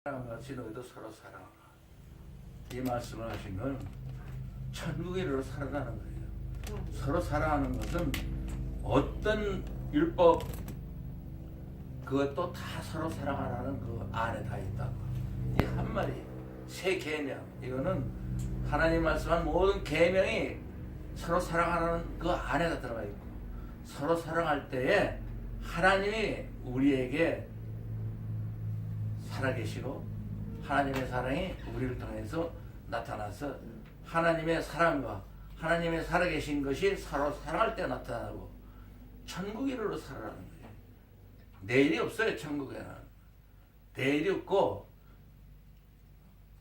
같이 너희도 서로 사랑하라. 이 말씀을 하신 건 천국에 이르러 살아가는 거예요. 서로 사랑하는 것은 어떤 율법 그것도 다 서로 사랑하라는 그 안에 다 있다고. 이 한마디 새 계명, 이거는 하나님 말씀한 모든 계명이 서로 사랑하라는 그 안에 다 들어가 있고, 서로 사랑할 때에 하나님이 우리에게 살아계시고 하나님의 사랑이 우리를 통해서 나타나서 하나님의 사랑과 하나님의 살아계신 것이 서로 사랑할 때 나타나고 천국에 이르러 살아가는 거예요. 내일이 없어요. 천국에는 내일이 없고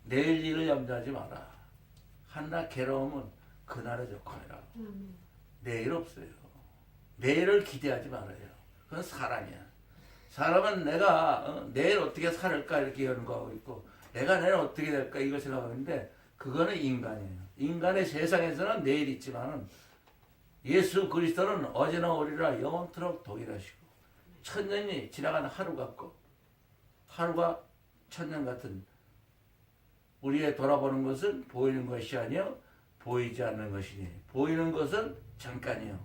내일 일을 염두하지 마라. 한낱 괴로움은 그날의 조건이라. 내일 없어요. 내일을 기대하지 말아요. 그건 사람이야. 사람은 내가 내일 어떻게 살을까 이렇게 연구하고 있고, 내가 내일 어떻게 될까 이걸 생각하고 있는데, 그거는 인간이에요. 인간의 세상에서는 내일이 있지만은 예수 그리스도는 어제나 오리라 영원토록 동일하시고, 천년이 지나가는 하루 같고 하루가 천년 같은, 우리의 돌아보는 것은 보이는 것이 아니요 보이지 않는 것이니, 보이는 것은 잠깐이요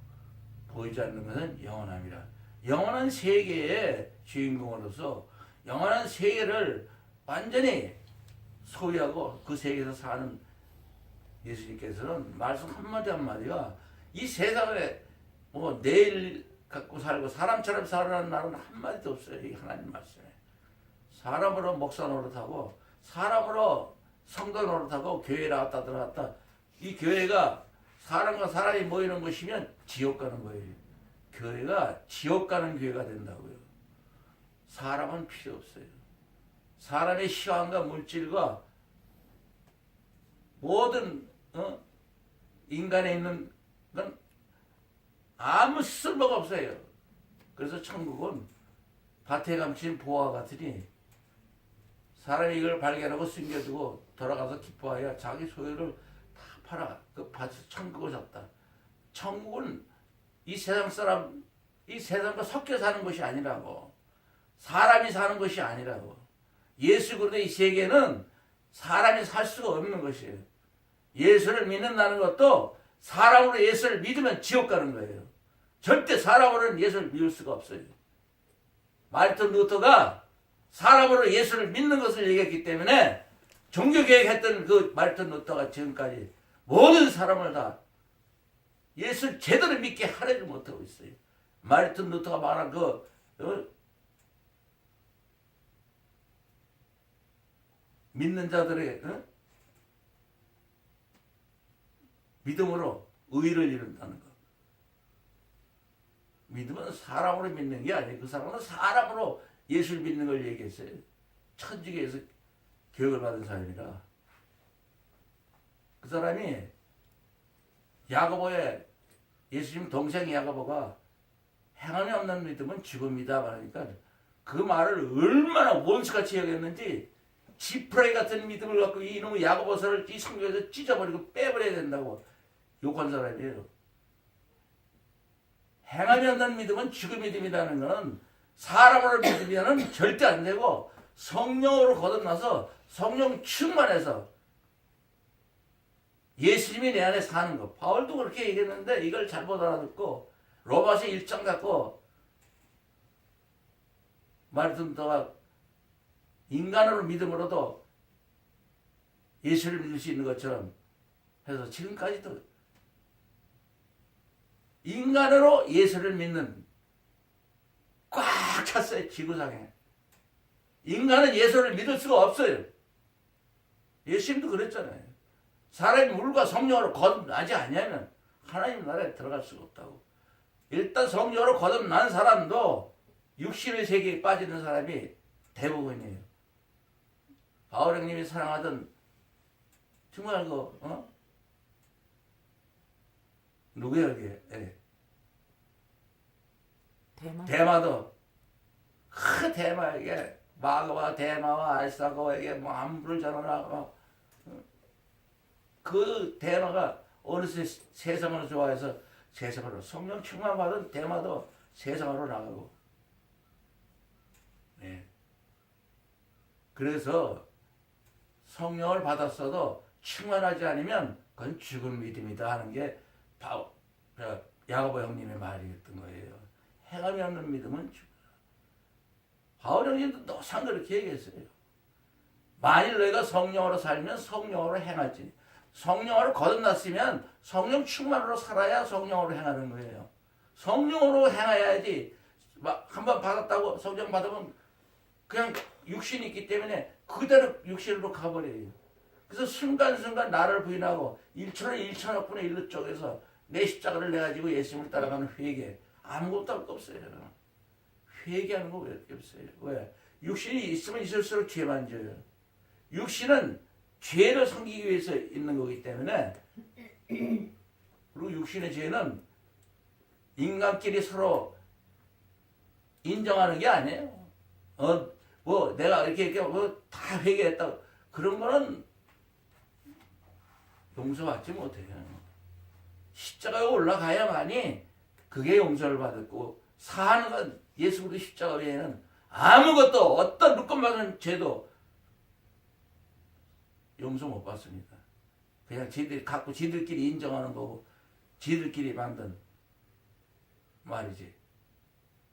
보이지 않는 것은 영원함이라. 영원한 세계의 주인공으로서 영원한 세계를 완전히 소유하고 그 세계에서 사는 예수님께서는 말씀 한마디 한마디가 이 세상에 뭐 내일 갖고 살고 사람처럼 살아라는 말은 한마디도 없어요. 이 하나님 말씀에. 사람으로 목사 노릇하고 사람으로 성도 노릇하고 교회 나왔다 들어갔다, 이 교회가 사람과 사람이 모이는 것이면 지옥 가는 거예요. 교회가 지옥 가는 교회가 된다고요. 사람은 필요 없어요. 사람의 시간과 물질과 모든 인간에 있는 건 아무 쓸모가 없어요. 그래서 천국은 밭에 감춘 보화 같으니 사람이 이걸 발견하고 숨겨두고 돌아가서 기뻐하여 자기 소유를 다 팔아 그 밭에서 천국을 샀다. 천국은 이 세상 사람, 이 세상과 섞여 사는 것이 아니라고. 사람이 사는 것이 아니라고. 예수 그리스도 이 세계는 사람이 살 수가 없는 것이에요. 예수를 믿는다는 것도 사람으로 예수를 믿으면 지옥 가는 거예요. 절대 사람으로는 예수를 믿을 수가 없어요. 마르틴 루터가 사람으로 예수를 믿는 것을 얘기했기 때문에 종교개혁했던 그 마르틴 루터가 지금까지 모든 사람을 다 예수를 제대로 믿게 하려지 못하고 있어요. 마르틴 루터가 말한 믿는 자들의 믿음으로 의를 이룬다는 것. 믿음은 사람으로 믿는 게 아니에요. 그 사람은 사람으로 예수를 믿는 걸 얘기했어요. 천주교에서 교육을 받은 사람이라. 그 사람이 야고보의 예수님 동생 야고보가 행함이 없는 믿음은 죽음이다 말하니까 그 말을 얼마나 원수같이 여겼는지, 지푸라기 같은 믿음을 갖고 이놈의 야고보서를 이 성경에서 찢어버리고 빼버려야 된다고 욕한 사람이에요. 행함이 없는 믿음은 죽음 믿음이라는 것은 사람으로 믿으면 절대 안 되고 성령으로 거듭나서 성령 충만해서 예수님이 내 안에 사는 거. 바울도 그렇게 얘기했는데 이걸 잘못 알아듣고 로마서 1장 갖고 말씀도가 인간으로 믿음으로도 예수를 믿을 수 있는 것처럼 해서 지금까지도 인간으로 예수를 믿는 꽉 찼어요. 지구상에. 인간은 예수를 믿을 수가 없어요. 예수님도 그랬잖아요. 사람이 물과 성령으로 거듭나지 않으면 하나님 나라에 들어갈 수가 없다고. 일단 성령으로 거듭난 사람도 육신의 세계에 빠지는 사람이 대부분이에요. 바울 형님이 사랑하던 정말 누구야 그게? 예. 대마도 대마에게 마가와 대마와 알사고에게 뭐 안부를 전하라고. 그 대마가 어느새 세상을 좋아해서 세상으로, 성령 충만 받은 대마도 세상으로 나가고. 네. 그래서 성령을 받았어도 충만하지 않으면 그건 죽은 믿음이다 하는 게 야고보 형님의 말이었던 거예요. 행함이 없는 믿음은 죽어요. 바울 형님도 노상 그렇게 얘기했어요. 만일 너희가 성령으로 살면 성령으로 행하지. 성령으로 거듭났으면 성령 충만으로 살아야 성령으로 행하는 거예요. 성령으로 행해야지. 한번 받았다고 성령 받으면 그냥 육신이 있기 때문에 그대로 육신으로 가버려요. 그래서 순간순간 나를 부인하고 1천을 1천억분의 1로 쪼개서 내 십자가를 내가지고 예수님을 따라가는 회개. 아무것도 할 거 없어요. 회개하는 거 왜 이렇게 없어요? 왜? 육신이 있으면 있을수록 죄만 져요. 육신은 죄를 섬기기 위해서 있는 거기 때문에 그리고 육신의 죄는 인간끼리 서로 인정하는 게 아니에요. 뭐 내가 이렇게 다 회개했다고 그런 거는 용서받지 못해요. 십자가에 올라가야만이 그게 용서를 받았고 사는 건 예수 그리스도 십자가 외에는 아무것도 어떤 묶음받은 죄도 용서 못 받습니다. 그냥 지들이 갖고 지들끼리 인정하는 거고 지들끼리 만든 말이지.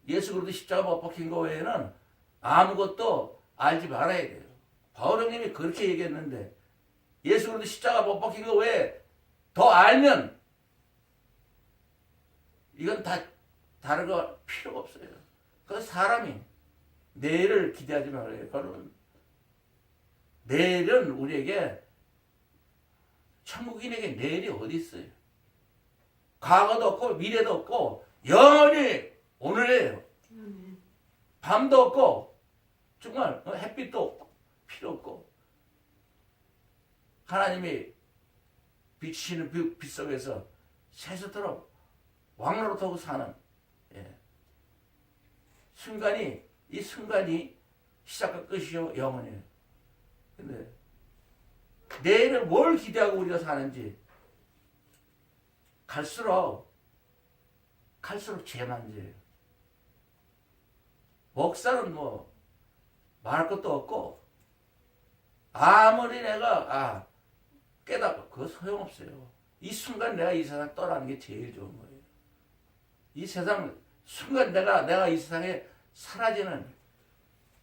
예수 그리스도 십자가 못 박힌 거 외에는 아무것도 알지 말아야 돼요. 바울 형님이 그렇게 얘기했는데 예수 그리스도 십자가 못 박힌 거 외에 더 알면 이건 다 다른 거 필요가 없어요. 그 사람이 내일을 기대하지 말아요. 그거는 내일은 우리에게 천국인에게 내일이 어디 있어요? 과거도 없고 미래도 없고 영원히 오늘이에요. 밤도 없고 정말 햇빛도 없고 필요 없고 하나님이 비치시는 빛 속에서 새소처럼 왕노릇하고 사는 순간이 이 순간이 시작과 끝이요 영원이에요. 근데 내일을 뭘 기대하고 우리가 사는지 갈수록 죄만 져요. 목사는 뭐 말할 것도 없고 아무리 내가 깨닫고 그거 소용없어요. 이 순간 내가 이 세상 떠나는 게 제일 좋은 거예요. 이 세상 순간 내가 이 세상에 사라지는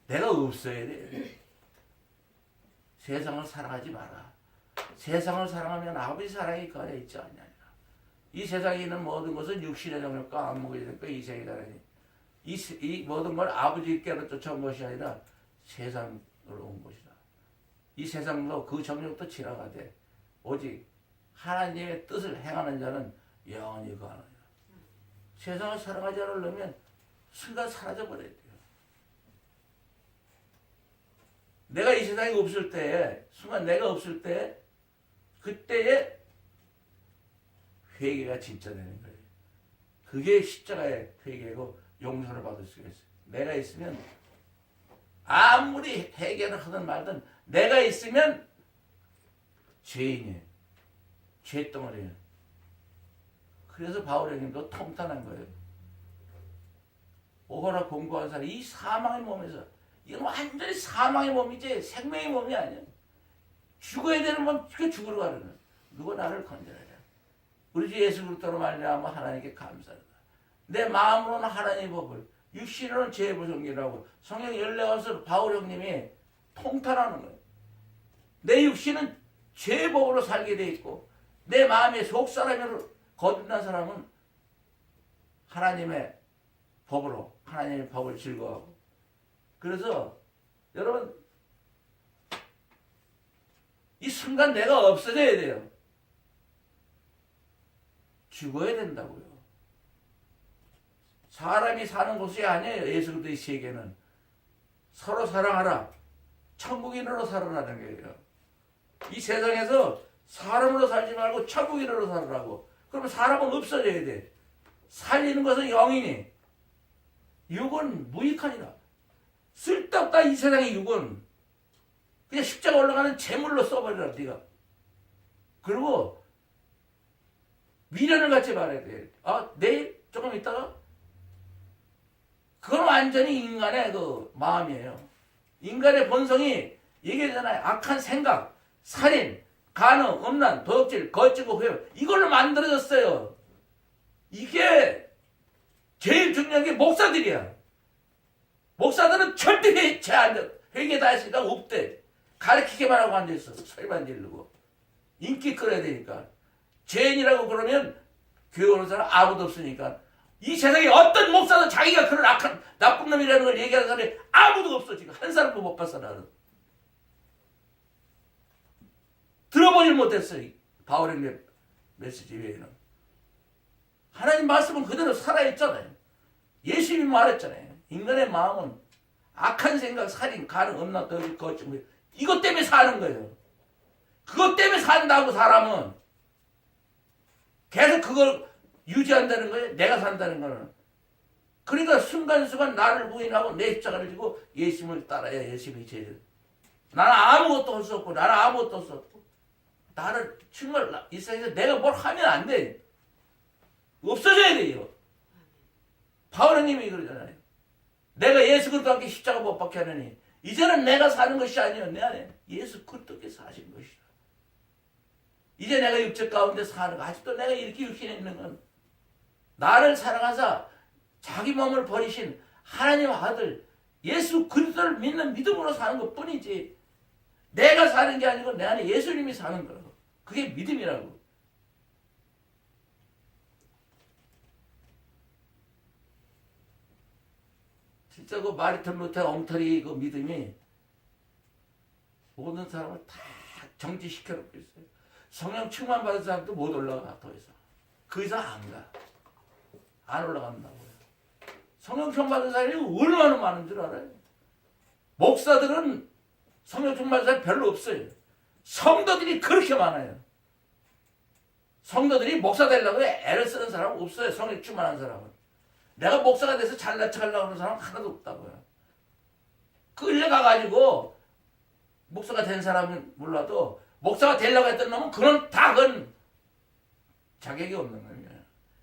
내가 없어야 돼. 세상을 사랑하지 마라. 세상을 사랑하면 아버지 사랑이 거하여 있지 않느냐. 이 세상에 있는 모든 것은 육신의 정욕과 안목의 정욕과 이생이다라니. 이 모든 걸 아버지께로 쫓아온 것이 아니라 세상으로 온 것이다. 이 세상도 그 정욕도 지나가되 오직 하나님의 뜻을 행하는 자는 영원히 거하느니라. 세상을 사랑하지 않으려면 순간 사라져버려야 돼요. 내가 이 세상에 없을 때에 순간 내가 없을 때 그때에 회개가 진짜 되는 거예요. 그게 십자가의 회개고 용서를 받을 수가 있어요. 내가 있으면 아무리 회개를 하든 말든 내가 있으면 죄인이에요. 죄덩어리예요. 그래서 바울 형님도 통탄한 거예요. 오호라 공부한 사람 이 사망의 몸에서 이건 완전히 사망의 몸이지 생명의 몸이 아니야. 죽어야 되는 몸 죽으러 가는 누가 나를 건져내랴. 우리 주 예수 그리스도로 말미암아 하나님께 감사하다. 내 마음으로는 하나님의 법을 육신으로는 죄의 부정이라고 성경 14권에서 바울 형님이 통탄하는 거예요. 내 육신은 죄의 법으로 살게 돼 있고 내 마음의 속사람으로 거듭난 사람은 하나님의 법으로 하나님의 법을 즐거워하고 그래서 여러분 이 순간 내가 없어져야 돼요. 죽어야 된다고요. 사람이 사는 곳이 아니에요. 예수 그리스도의 세계는 서로 사랑하라. 천국인으로 살아라는 거예요. 이 세상에서 사람으로 살지 말고 천국인으로 살으라고. 그러면 사람은 없어져야 돼. 살리는 것은 영이니 육은 무익하니라. 쓸데없다 이 세상의 육은. 그냥 십자가 올라가는 재물로 써버리라 네가. 그리고 미련을 갖지 말아야 돼. 내일 조금 있다가 그건 완전히 인간의 그 마음이에요. 인간의 본성이 얘기하잖아요. 악한 생각, 살인, 간음, 음란, 도둑질, 거짓고 회유 이걸로 만들어졌어요. 이게 제일 중요한 게 목사들이야. 목사들은 절대 회개 다 했으니까 없대. 가르치기만 하고 앉아있어. 소리만 지르고. 인기 끌어야 되니까. 죄인이라고 그러면 교회 오는 사람 아무도 없으니까. 이 세상에 어떤 목사도 자기가 그런 악한 나쁜 놈이라는 걸 얘기하는 사람이 아무도 없어. 지금 한 사람도 못 봤어 나는. 들어보질 못했어요. 바울의 메시지 외에는. 하나님 말씀은 그대로 살아있잖아요. 예수님이 말했잖아요. 인간의 마음은 악한 생각, 살인, 간음, 음란, 도둑질, 거짓 이것 때문에 사는 거예요. 그것 때문에 산다고 사람은. 계속 그걸 유지한다는 거예요. 내가 산다는 거는. 그러니까 순간순간 나를 부인하고 내 십자가를 지고 예수님을 따라야 예수님이 제일. 나는 아무것도 할 수 없고 나는 아무것도 할 수 없고 나는 정말 이 세상에서 내가 뭘 하면 안 돼. 없어져야 돼요. 바울님이 그러잖아요. 내가 예수 그리스도와 함께 십자가 못 박게 하느니 이제는 내가 사는 것이 아니요 내 안에 예수 그리스도께서 사신 것이다. 이제 내가 육적 가운데 사는 거 아직도 내가 이렇게 육신에 있는 건 나를 사랑하사 자기 몸을 버리신 하나님 아들 예수 그리스도를 믿는 믿음으로 사는 것뿐이지 내가 사는 게 아니고 내 안에 예수님이 사는 거라고. 그게 믿음이라고. 진짜 그 마리턴 루터 엉터리 그 믿음이 모든 사람을 다 정지시켜놓고 있어요. 성령 충만 받은 사람도 못 올라가 더 이상. 그 이상 안 가. 안 올라간다고요. 성령 충만 받은 사람이 얼마나 많은 줄 알아요? 목사들은 성령 충만 받은 사람이 별로 없어요. 성도들이 그렇게 많아요. 성도들이 목사 되려고 애를 쓰는 사람은 없어요. 성령 충만한 사람은. 내가 목사가 돼서 잘난 척하려고 하는 사람은 하나도 없다고요. 끌려가가지고 목사가 된 사람은 몰라도 목사가 되려고 했던 놈은 그건 자격이 없는 놈이에요.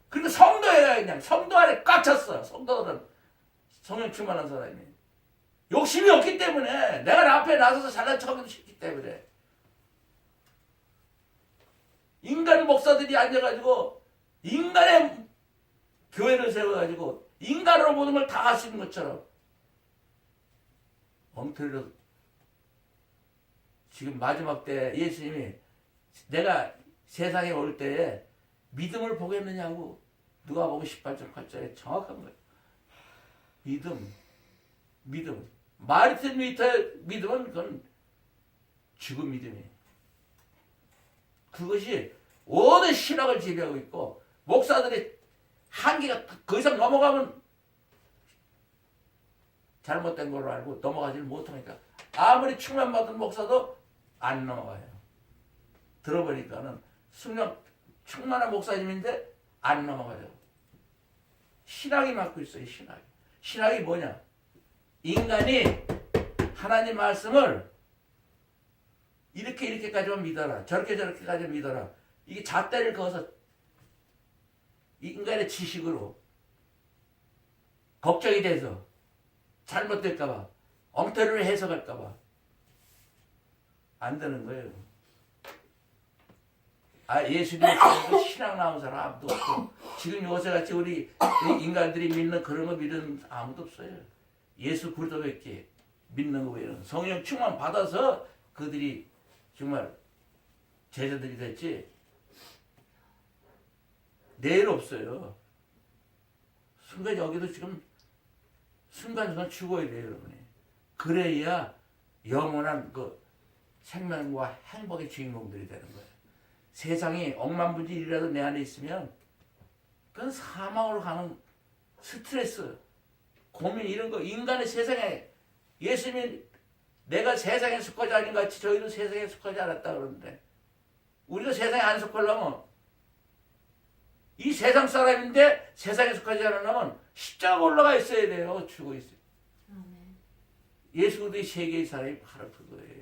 그리고 성도예요. 그냥 성도 안에 꽉 찼어. 성도들은 성령 충만한 사람이 욕심이 없기 때문에 내가 앞에 나서서 잘난 척하기도 쉽기 때문에 인간 목사들이 앉아가지고 인간의 교회를 세워가지고 인간으로 모든 걸 다 하시는 것처럼 엉터리로 지금 마지막 때 예수님이 내가 세상에 올 때에 믿음을 보겠느냐고 누가복음 18장 8절에 정확한 거예요. 믿음. 마리턴 루터의 믿음은 그건 죽은 믿음이에요. 그것이 모든 신학을 지배하고 있고 목사들이 한계가 그 이상 넘어가면 잘못된 걸로 알고 넘어가지를 못하니까 아무리 충만받은 목사도 안 넘어가요. 들어보니까는 성령 충만한 목사님인데 안 넘어가요. 신학이 맡고 있어요. 신학이 뭐냐? 인간이 하나님 말씀을 이렇게까지만 믿어라. 저렇게까지만 믿어라. 이게 잣대를 그어서 인간의 지식으로 걱정이 돼서 잘못될까봐 엉터리를 해석할까봐 안 되는 거예요. 예수님 신앙 나온 사람 아무도 없고 지금 요새같이 우리 인간들이 믿는 그런 거 믿는 아무도 없어요. 예수 그리스도밖에 믿는 거 외에는 성령 충만 받아서 그들이 정말 제자들이 됐지 내일 없어요. 순간 여기도 지금 순간순간 죽어야 돼요, 여러분이. 그래야 영원한 그 생명과 행복의 주인공들이 되는 거예요. 세상이 억만분질이라도 내 안에 있으면 그건 사망으로 가는 스트레스, 고민 이런 거 인간의 세상에 예수님이 내가 세상에 속하지 않은 같이 저희도 세상에 속하지 않았다 그러는데 우리가 세상에 안 속하려면 이 세상 사람인데 세상에 속하지 않으려면 십자가 올라가 있어야 돼요. 죽어 있어요. 예수 그리스도의 세계의 사람이 바로 그거예요.